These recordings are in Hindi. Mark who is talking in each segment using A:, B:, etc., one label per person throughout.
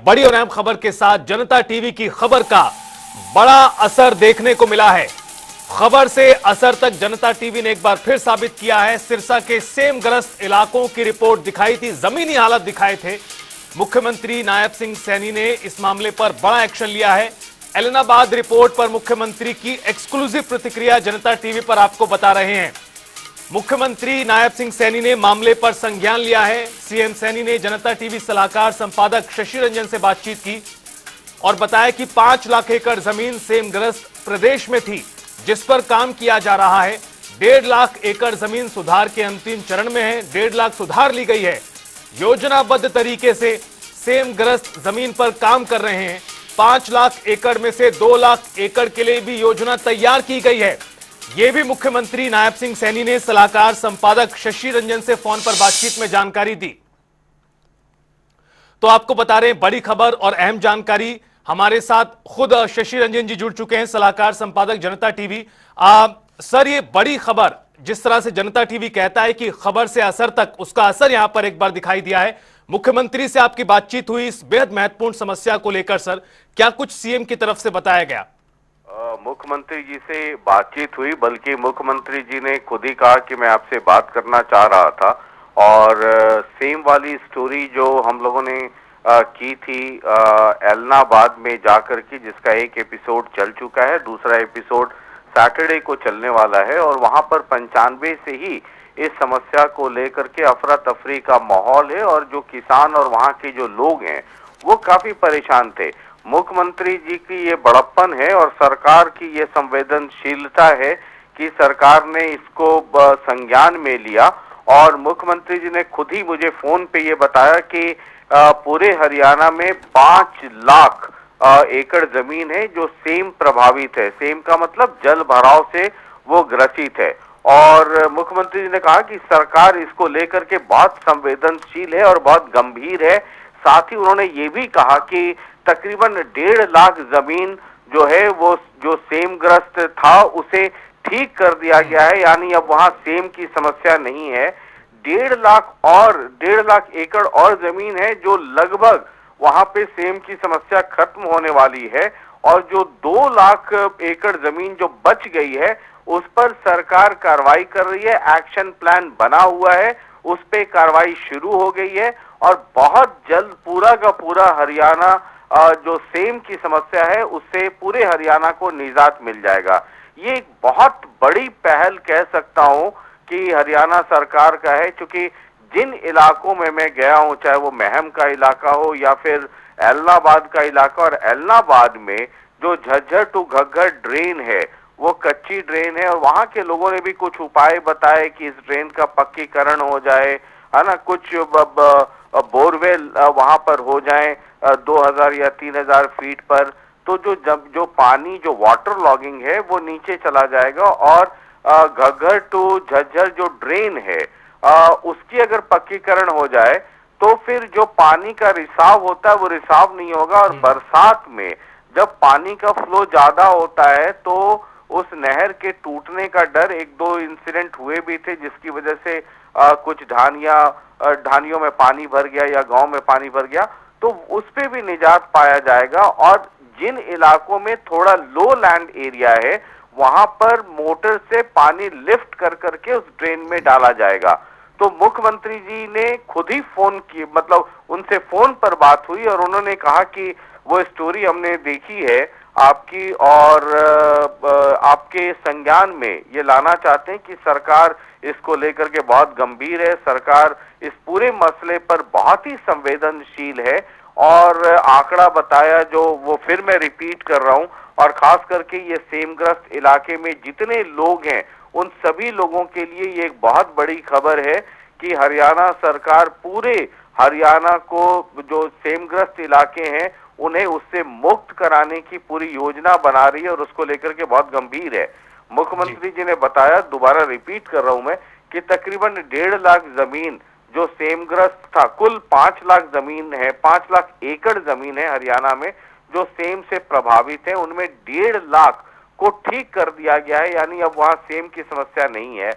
A: बड़ी और अहम खबर के साथ जनता टीवी की खबर का बड़ा असर देखने को मिला है। खबर से असर तक जनता टीवी ने एक बार फिर साबित किया है। सिरसा के सेमग्रस्त इलाकों की रिपोर्ट दिखाई थी, जमीनी हालत दिखाए थे। मुख्यमंत्री नायब सिंह सैनी ने इस मामले पर बड़ा एक्शन लिया है। एलनाबाद रिपोर्ट पर मुख्यमंत्री की एक्सक्लूसिव प्रतिक्रिया जनता टीवी पर आपको बता रहे हैं। मुख्यमंत्री नायब सिंह सैनी ने मामले पर संज्ञान लिया है। सीएम सैनी ने जनता टीवी सलाहकार संपादक शशि रंजन से बातचीत की और बताया कि 5 लाख एकड़ जमीन सेमग्रस्त प्रदेश में थी जिस पर काम किया जा रहा है। 1.5 लाख एकड़ जमीन सुधार के अंतिम चरण में है। 1.5 लाख सुधार ली गई है। योजनाबद्ध तरीके से सेमग्रस्त जमीन पर काम कर रहे हैं। 5 लाख एकड़ में से 2 लाख एकड़ के लिए भी योजना तैयार की गई है। यह भी मुख्यमंत्री नायब सिंह सैनी ने सलाहकार संपादक शशि रंजन से फोन पर बातचीत में जानकारी दी। तो आपको बता रहे हैं बड़ी खबर और अहम जानकारी। हमारे साथ खुद शशि रंजन जी जुड़ चुके हैं, सलाहकार संपादक जनता टीवी। सर, ये बड़ी खबर, जिस तरह से जनता टीवी कहता है कि खबर से असर तक, उसका असर यहां पर एक बार दिखाई दिया है। मुख्यमंत्री से आपकी बातचीत हुई इस बेहद महत्वपूर्ण समस्या को लेकर। सर, क्या कुछ सीएम की तरफ से बताया गया?
B: मुख्यमंत्री जी से बातचीत हुई, बल्कि मुख्यमंत्री जी ने खुद ही कहा कि मैं आपसे बात करना चाह रहा था। और सेम वाली स्टोरी जो हम लोगों ने की थी एलनाबाद में जाकर के, जिसका एक एपिसोड चल चुका है, दूसरा एपिसोड सैटरडे को चलने वाला है। और वहां पर 95 से ही इस समस्या को लेकर के अफरा तफरी का माहौल है और जो किसान और वहां के जो लोग हैं वो काफी परेशान थे। मुख्यमंत्री जी की ये बड़प्पन है और सरकार की ये संवेदनशीलता है कि सरकार ने इसको संज्ञान में लिया। और मुख्यमंत्री जी ने खुद ही मुझे फोन पे ये बताया कि पूरे हरियाणा में 5 लाख एकड़ जमीन है जो सेम प्रभावित है। सेम का मतलब जल भराव से वो ग्रसित है। और मुख्यमंत्री जी ने कहा कि सरकार इसको लेकर के बहुत संवेदनशील है और बहुत गंभीर है। साथ ही उन्होंने ये भी कहा कि तकरीबन 1.5 लाख जमीन जो है वो जो सेमग्रस्त था उसे ठीक कर दिया गया है, यानी अब वहां सेम की समस्या नहीं है। 1.5 लाख एकड़ और जमीन है जो लगभग वहां पे सेम की समस्या खत्म होने वाली है। और जो 2 लाख एकड़ जमीन जो बच गई है उस पर सरकार कार्रवाई कर रही है। एक्शन प्लान बना हुआ है, उस पे कार्रवाई शुरू हो गई है और बहुत जल्द पूरा का पूरा हरियाणा जो सेम की समस्या है उससे पूरे हरियाणा को निजात मिल जाएगा। ये एक बहुत बड़ी पहल कह सकता हूं कि हरियाणा सरकार का है, क्योंकि जिन इलाकों में मैं गया हूं, चाहे वो महम का इलाका हो या फिर एलनाबाद का इलाका, और एलनाबाद में जो झज्जर टू घग्गर ड्रेन है वो कच्ची ड्रेन है और वहां के लोगों ने भी कुछ उपाय बताए कि इस ड्रेन का पक्कीकरण हो जाए, है ना, कुछ बोरवेल वहां पर हो जाए 2000 या 3000 फीट पर। तो जो पानी जो वाटर लॉगिंग है वो नीचे चला जाएगा और घग्गर टू झज्जर जो ड्रेन है उसकी अगर पक्कीकरण हो जाए तो फिर जो पानी का रिसाव होता है वो रिसाव नहीं होगा। और बरसात में जब पानी का फ्लो ज्यादा होता है तो उस नहर के टूटने का डर, 1-2 इंसिडेंट हुए भी थे जिसकी वजह से कुछ ढानियों में पानी भर गया या गांव में पानी भर गया, तो उस पे भी निजात पाया जाएगा। और जिन इलाकों में थोड़ा लो लैंड एरिया है वहां पर मोटर से पानी लिफ्ट कर करके उस ड्रेन में डाला जाएगा। तो मुख्यमंत्री जी ने खुद ही फोन की, मतलब उनसे फोन पर बात हुई और उन्होंने कहा कि वो स्टोरी हमने देखी है आपकी और आपके संज्ञान में ये लाना चाहते हैं कि सरकार इसको लेकर के बहुत गंभीर है, सरकार इस पूरे मसले पर बहुत ही संवेदनशील है। और आंकड़ा बताया जो वो फिर मैं रिपीट कर रहा हूं, और खास करके ये सेमग्रस्त इलाके में जितने लोग हैं उन सभी लोगों के लिए ये एक बहुत बड़ी खबर है कि हरियाणा सरकार पूरे हरियाणा को जो सेमग्रस्त इलाके हैं उन्हें उससे मुक्त कराने की पूरी योजना बना रही है और उसको लेकर के बहुत गंभीर है। मुख्यमंत्री जी ने बताया, दोबारा रिपीट कर रहा हूं मैं, कि तकरीबन 1.5 लाख जमीन जो सेमग्रस्त था, कुल 5 लाख जमीन है, 5 लाख एकड़ जमीन है हरियाणा में जो सेम से प्रभावित है, उनमें 1.5 लाख को ठीक कर दिया गया है, यानी अब वहां सेम की समस्या नहीं है।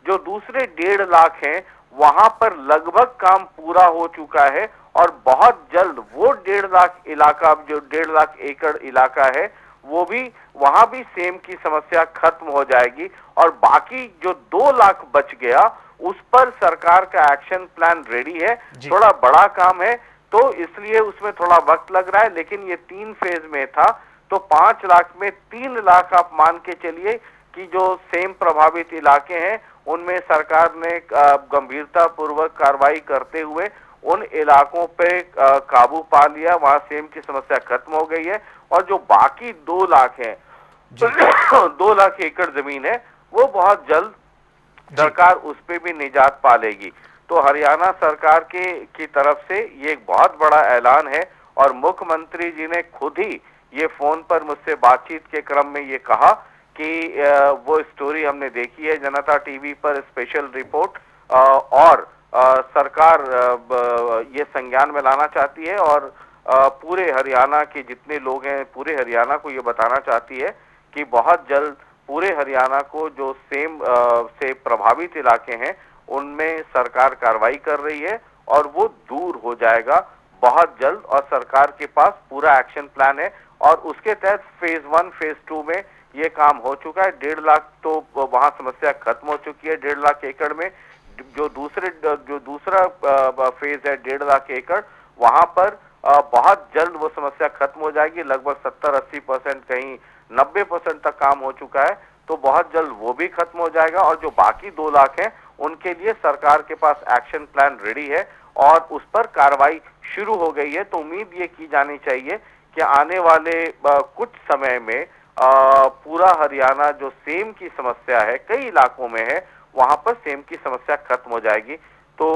B: जो दूसरे 1.5 लाख हैं वहां पर लगभग काम पूरा हो चुका है और बहुत जल्द वो 1.5 लाख इलाका, जो 1.5 लाख एकड़ इलाका है, वो भी, वहां भी सेम की समस्या खत्म हो जाएगी। और बाकी जो 2 लाख बच गया, उस पर सरकार का एक्शन प्लान रेडी है। थोड़ा बड़ा काम है तो इसलिए उसमें थोड़ा वक्त लग रहा है, लेकिन ये 3 फेज में था, तो 5 लाख में 3 लाख आप मान के चलिए कि जो सेम प्रभावित इलाके हैं उनमें सरकार ने गंभीरता पूर्वक कार्रवाई करते हुए उन इलाकों पे काबू पा लिया, वहां सेम की समस्या खत्म हो गई है। और जो बाकी 2 लाख है 2 लाख एकड़ जमीन है, वो बहुत जल्द सरकार उस पे भी निजात पा लेगी। तो हरियाणा सरकार की तरफ से ये एक बहुत बड़ा ऐलान है और मुख्यमंत्री जी ने खुद ही ये फोन पर मुझसे बातचीत के क्रम में ये कहा कि वो स्टोरी हमने देखी है जनता टीवी पर, स्पेशल रिपोर्ट, और सरकार ये संज्ञान में लाना चाहती है और पूरे हरियाणा के जितने लोग हैं, पूरे हरियाणा को ये बताना चाहती है कि बहुत जल्द पूरे हरियाणा को जो सेम से प्रभावित इलाके हैं उनमें सरकार कार्रवाई कर रही है और वो दूर हो जाएगा बहुत जल्द। और सरकार के पास पूरा एक्शन प्लान है और उसके तहत फेज 1 फेज 2 में ये काम हो चुका है। 1.5 लाख तो वहां समस्या खत्म हो चुकी है 1.5 लाख एकड़ में। जो दूसरा फेज है 1.5 लाख एकड़, वहां पर बहुत जल्द वो समस्या खत्म हो जाएगी। लगभग 70-80%, कहीं 90% तक काम हो चुका है, तो बहुत जल्द वो भी खत्म हो जाएगा। और जो बाकी 2 लाख हैं उनके लिए सरकार के पास एक्शन प्लान रेडी है और उस पर कार्रवाई शुरू हो गई है। तो उम्मीद ये की जानी चाहिए कि आने वाले कुछ समय में पूरा हरियाणा जो सेम की समस्या है, कई इलाकों में है, वहां पर सेम की समस्या खत्म हो जाएगी। तो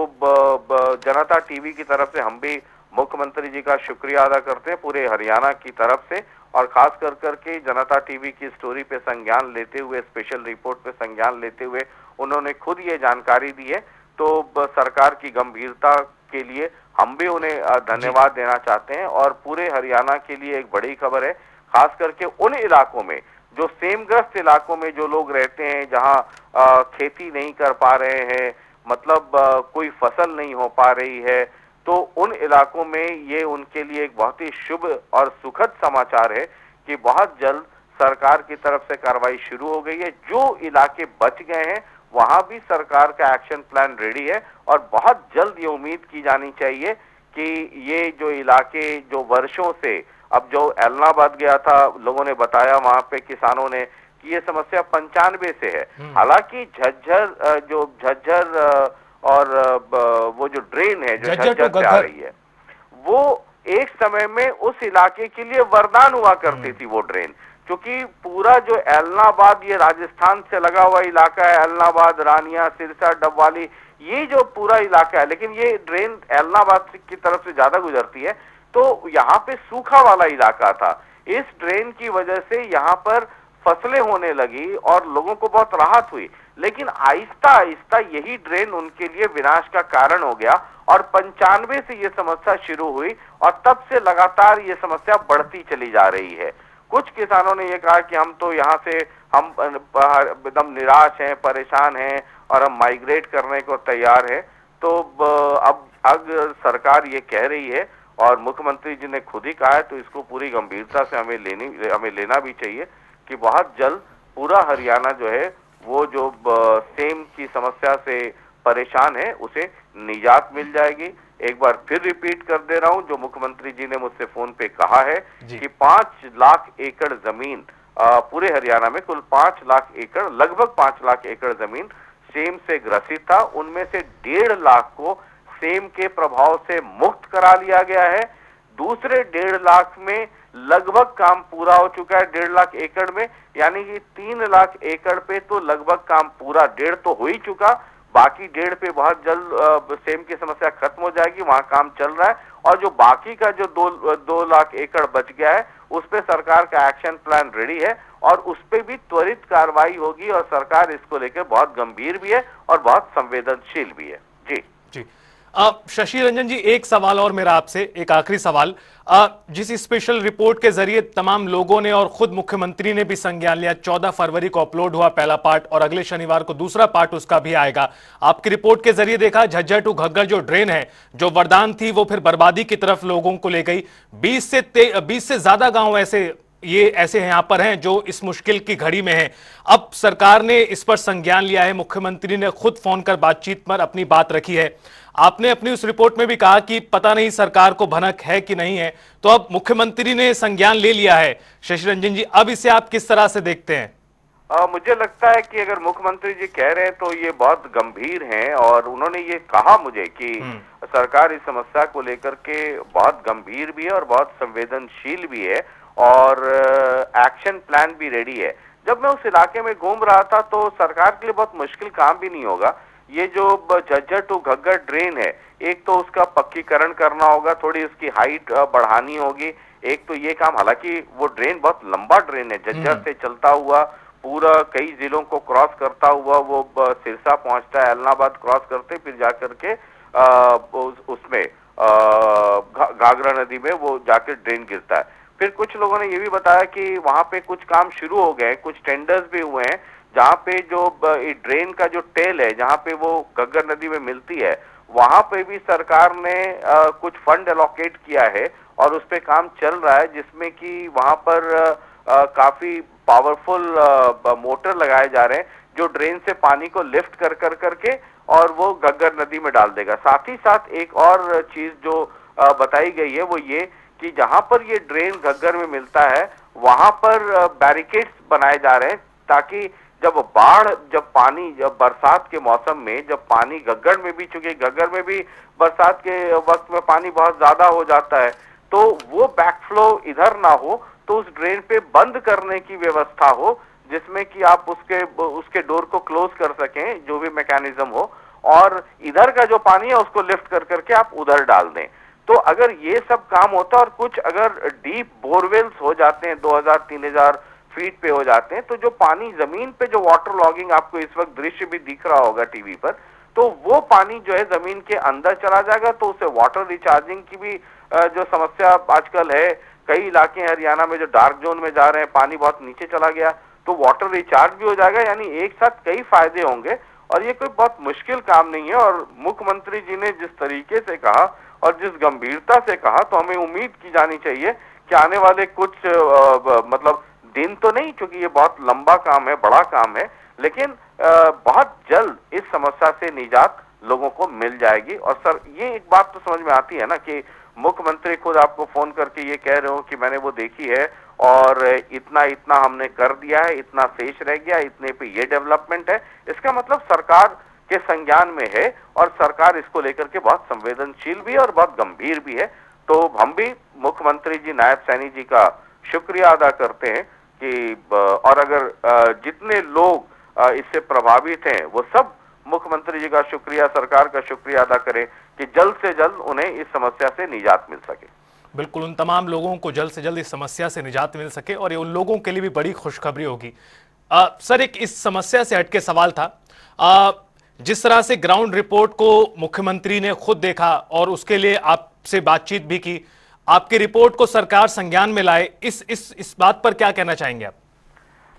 B: जनता टीवी की तरफ से हम भी मुख्यमंत्री जी का शुक्रिया अदा करते हैं पूरे हरियाणा की तरफ से, और खास कर करके जनता टीवी की स्टोरी पे संज्ञान लेते हुए, स्पेशल रिपोर्ट पे संज्ञान लेते हुए उन्होंने खुद ये जानकारी दी है। तो सरकार की गंभीरता के लिए हम भी उन्हें धन्यवाद देना चाहते हैं। और पूरे हरियाणा के लिए एक बड़ी खबर है, खास करके उन इलाकों में जो सेमग्रस्त इलाकों में जो लोग रहते हैं, जहां खेती नहीं कर पा रहे हैं, मतलब कोई फसल नहीं हो पा रही है, तो उन इलाकों में ये उनके लिए एक बहुत ही शुभ और सुखद समाचार है कि बहुत जल्द सरकार की तरफ से कार्रवाई शुरू हो गई है। जो इलाके बच गए हैं वहां भी सरकार का एक्शन प्लान रेडी है और बहुत जल्द ये उम्मीद की जानी चाहिए कि ये जो इलाके जो वर्षों से, अब जो एलनाबाद गया था, लोगों ने बताया वहां पे किसानों ने कि ये समस्या 95 से है। हालांकि झज्जर और वो जो ड्रेन है जो झज्जर से आ रही है, वो एक समय में उस इलाके के लिए वरदान हुआ करती थी वो ड्रेन, क्योंकि पूरा जो एलनाबाद, ये राजस्थान से लगा हुआ इलाका है, एलनाबाद, रानिया, सिरसा, डबवाली, ये जो पूरा इलाका है, लेकिन ये ड्रेन एलनाबाद की तरफ से ज्यादा गुजरती है, तो यहाँ पे सूखा वाला इलाका था। इस ड्रेन की वजह से यहाँ पर फसलें होने लगी और लोगों को बहुत राहत हुई, लेकिन आहिस्ता आहिस्ता यही ड्रेन उनके लिए विनाश का कारण हो गया और 95 से ये समस्या शुरू हुई और तब से लगातार ये समस्या बढ़ती चली जा रही है। कुछ किसानों ने ये कहा कि हम तो यहाँ से हम एकदम निराश हैं, परेशान हैं और हम माइग्रेट करने को तैयार हैं। तो अब अगर सरकार ये कह रही है और मुख्यमंत्री जी ने खुद ही कहा है, तो इसको पूरी गंभीरता से हमें लेना भी चाहिए कि बहुत जल्द पूरा हरियाणा जो है वो जो सेम की समस्या से परेशान है उसे निजात मिल जाएगी। एक बार फिर रिपीट कर दे रहा हूं जो मुख्यमंत्री जी ने मुझसे फोन पे कहा है कि 5 लाख एकड़ जमीन पूरे हरियाणा में, कुल 5 लाख एकड़, लगभग 5 लाख एकड़ जमीन सेम से ग्रसित था, उनमें से 1.5 लाख को सेम के प्रभाव से मुक्त करा लिया गया है। दूसरे 1.5 लाख में लगभग काम पूरा हो चुका है 1.5 लाख एकड़ में, यानी कि 3 लाख एकड़ पे तो लगभग काम पूरा, 1.5 तो हो ही चुका, बाकी 1.5 पे बहुत जल्द सेम की समस्या खत्म हो जाएगी, वहां काम चल रहा है। और जो बाकी का जो 2 लाख एकड़ बच गया है उस पे सरकार का एक्शन प्लान रेडी है और उस पे भी त्वरित कार्रवाई होगी और सरकार इसको लेकर बहुत गंभीर भी है और बहुत संवेदनशील भी है। जी
A: जी, शशि रंजन जी, एक सवाल और मेरा आपसे, एक आखिरी सवाल। जिस स्पेशल रिपोर्ट के जरिए तमाम लोगों ने और खुद मुख्यमंत्री ने भी संज्ञान लिया, 14 फरवरी को अपलोड हुआ पहला पार्ट और अगले शनिवार को दूसरा पार्ट उसका भी आएगा। आपकी रिपोर्ट के जरिए देखा झज्जर टू घग्गर जो ड्रेन है, जो वरदान थी, वो फिर बर्बादी की तरफ लोगों को ले गई। 20 से ज्यादा गांव ऐसे हैं, यहां पर हैं जो इस मुश्किल की घड़ी में हैं। अब सरकार ने इस पर संज्ञान लिया है, मुख्यमंत्री ने खुद फोन कर बातचीत पर अपनी बात रखी है। आपने अपनी उस रिपोर्ट में भी कहा कि पता नहीं सरकार को भनक है कि नहीं है, तो अब मुख्यमंत्री ने संज्ञान ले लिया है। शशि रंजन जी, अब इसे आप किस तरह से देखते हैं?
B: मुझे लगता है कि अगर मुख्यमंत्री जी कह रहे हैं तो ये बहुत गंभीर हैं, और उन्होंने ये कहा मुझे कि सरकार इस समस्या को लेकर के बहुत गंभीर भी है और बहुत संवेदनशील भी है, और एक्शन प्लान भी रेडी है। जब मैं उस इलाके में घूम रहा था तो सरकार के लिए बहुत मुश्किल काम भी नहीं होगा। ये जो झज्जर टू घग्गर ड्रेन है, एक तो उसका पक्कीकरण करना होगा, थोड़ी उसकी हाइट बढ़ानी होगी। एक तो ये काम, हालांकि वो ड्रेन बहुत लंबा ड्रेन है, झज्जर से चलता हुआ पूरा कई जिलों को क्रॉस करता हुआ वो सिरसा पहुंचता है, एलनाबाद क्रॉस करते फिर जाकर के उसमें घाघरा नदी में वो जाकर ड्रेन गिरता है। फिर कुछ लोगों ने ये भी बताया कि वहां पे कुछ काम शुरू हो गए, कुछ टेंडर्स भी हुए हैं, जहां पे जो ड्रेन का जो टेल है, जहां पे वो घग्गर नदी में मिलती है, वहां पे भी सरकार ने कुछ फंड एलोकेट किया है और उस पे काम चल रहा है, जिसमें कि वहां पर काफी पावरफुल मोटर लगाए जा रहे हैं जो ड्रेन से पानी को लिफ्ट कर करके और वो घग्गर नदी में डाल देगा। साथ ही साथ एक और चीज जो बताई गई है वो ये कि जहां पर ये ड्रेन घग्गर में मिलता है वहां पर बैरिकेड्स बनाए जा रहे हैं, ताकि जब पानी जब बरसात के मौसम में जब पानी घग्गर में भी, चूंकि घग्गर में भी बरसात के वक्त में पानी बहुत ज्यादा हो जाता है, तो वो बैकफ्लो इधर ना हो, तो उस ड्रेन पे बंद करने की व्यवस्था हो, जिसमें कि आप उसके डोर को क्लोज कर सकें, जो भी मैकेनिज्म हो, और इधर का जो पानी है उसको लिफ्ट कर करके आप उधर डाल दें। तो अगर ये सब काम होता है और कुछ अगर डीप बोरवेल्स हो जाते हैं, 2000-3000 फीट पे हो जाते हैं, तो जो पानी जमीन पे जो वाटर लॉगिंग आपको इस वक्त दृश्य भी दिख रहा होगा टीवी पर, तो वो पानी जो है जमीन के अंदर चला जाएगा, तो उससे वाटर रिचार्जिंग की भी जो समस्या आजकल है, कई इलाके हरियाणा में जो डार्क जोन में जा रहे हैं, पानी बहुत नीचे चला गया, तो वाटर रिचार्ज भी हो जाएगा। यानी एक साथ कई फायदे होंगे और ये कोई बहुत मुश्किल काम नहीं है। और मुख्यमंत्री जी ने जिस तरीके से कहा और जिस गंभीरता से कहा, तो हमें उम्मीद की जानी चाहिए कि आने वाले कुछ मतलब दिन तो नहीं, क्योंकि ये बहुत लंबा काम है, बड़ा काम है, लेकिन बहुत जल्द इस समस्या से निजात लोगों को मिल जाएगी। और सर, ये एक बात तो समझ में आती है ना कि मुख्यमंत्री खुद आपको फोन करके ये कह रहे हो कि मैंने वो देखी है और इतना इतना हमने कर दिया है, इतना शेष रह गया, इतने पे ये डेवलपमेंट है, इसका मतलब सरकार के संज्ञान में है और सरकार इसको लेकर के बहुत संवेदनशील भी है और बहुत गंभीर भी है। तो हम भी मुख्यमंत्री जी, नायब सैनी जी का शुक्रिया अदा करते हैं कि और अगर जितने लोग इससे प्रभावित हैं वो सब मुख्यमंत्री जी का शुक्रिया, सरकार का शुक्रिया अदा करें कि जल्द से जल्द उन्हें इस समस्या से निजात मिल सके।
A: बिल्कुल, उन तमाम लोगों को जल्द से जल्द इस समस्या से निजात मिल सके और ये उन लोगों के लिए भी बड़ी खुशखबरी होगी। सर, एक इस समस्या से हटके सवाल था, जिस तरह से ग्राउंड रिपोर्ट को मुख्यमंत्री ने खुद देखा और उसके लिए आपसे बातचीत भी की, आपकी रिपोर्ट को सरकार संज्ञान में लाए, इस बात पर क्या कहना चाहेंगे आप?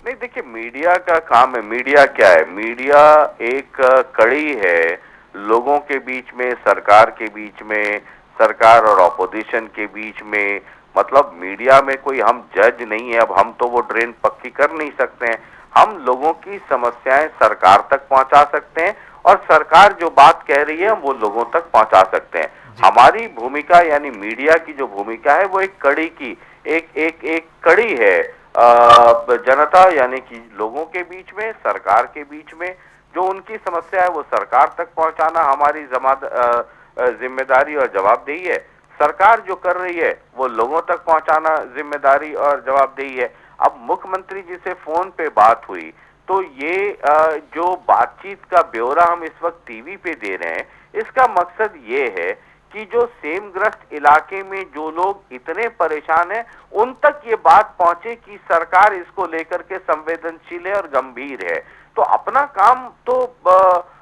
B: नहीं, देखिए, मीडिया का काम है। मीडिया क्या है? मीडिया एक कड़ी है लोगों के बीच में, सरकार के बीच में, सरकार और ऑपोजिशन के बीच में। मतलब मीडिया में कोई हम जज नहीं है। अब हम तो वो ड्रेन पक्की कर नहीं सकते हैं, हम लोगों की समस्याएं सरकार तक पहुंचा सकते हैं और सरकार जो बात कह रही है हम वो लोगों तक पहुंचा सकते हैं। हमारी भूमिका, यानी मीडिया की जो भूमिका है, वो एक कड़ी की एक कड़ी है जनता यानी कि लोगों के बीच में, सरकार के बीच में। जो उनकी समस्या है वो सरकार तक पहुंचाना हमारी जिम्मेदारी और जवाबदेही है। सरकार जो कर रही है वो लोगों तक पहुंचाना जिम्मेदारी और जवाबदेही है। अब मुख्यमंत्री जी से फोन पे बात हुई, तो ये जो बातचीत का ब्यौरा हम इस वक्त टीवी पे दे रहे हैं, इसका मकसद ये है कि जो सेमग्रस्त इलाके में जो लोग इतने परेशान हैं, उन तक ये बात पहुंचे कि सरकार इसको लेकर के संवेदनशील है और गंभीर है। तो अपना काम तो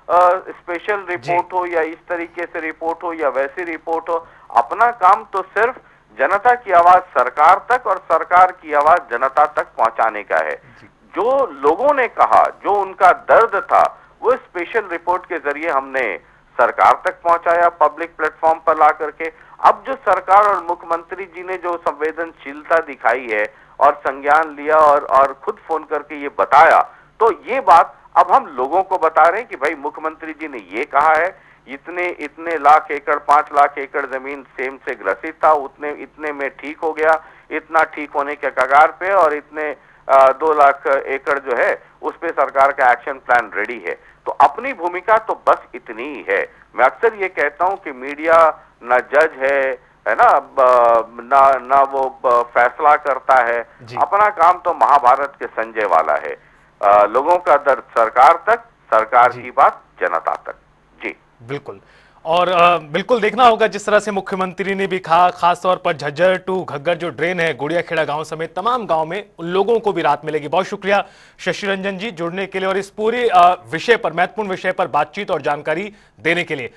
B: स्पेशल रिपोर्ट हो या इस तरीके से रिपोर्ट हो या वैसी रिपोर्ट हो, अपना काम तो सिर्फ जनता की आवाज सरकार तक और सरकार की आवाज जनता तक पहुंचाने का है। जो लोगों ने कहा, जो उनका दर्द था, वो स्पेशल रिपोर्ट के जरिए हमने सरकार तक पहुंचाया, पब्लिक प्लेटफॉर्म पर ला करके। अब जो सरकार और मुख्यमंत्री जी ने जो संवेदनशीलता दिखाई है और संज्ञान लिया और खुद फोन करके ये बताया, तो ये बात अब हम लोगों को बता रहे हैं कि भाई मुख्यमंत्री जी ने ये कहा है, इतने लाख एकड़, 5 लाख एकड़ जमीन सेम से ग्रसित था, इतने में ठीक हो गया, इतना ठीक होने के कगार पे, और इतने 2 लाख एकड़ जो है उस पे सरकार का एक्शन प्लान रेडी है। तो अपनी भूमिका तो बस इतनी ही है। मैं अक्सर ये कहता हूं कि मीडिया ना जज है ना वो फैसला करता है। अपना काम तो महाभारत के संजय वाला है। लोगों का दर्द सरकार तक, सरकार की बात जनता तक। जी
A: बिल्कुल। और बिल्कुल देखना होगा जिस तरह से मुख्यमंत्री ने भी कहा, खास तौर पर झज्जर टू घग्गर जो ड्रेन है, गुड़ियाखेड़ा गांव समेत तमाम गांव में उन लोगों को भी राहत मिलेगी। बहुत शुक्रिया शशि रंजन जी जुड़ने के लिए और इस पूरे विषय पर, महत्वपूर्ण विषय पर बातचीत और जानकारी देने के लिए।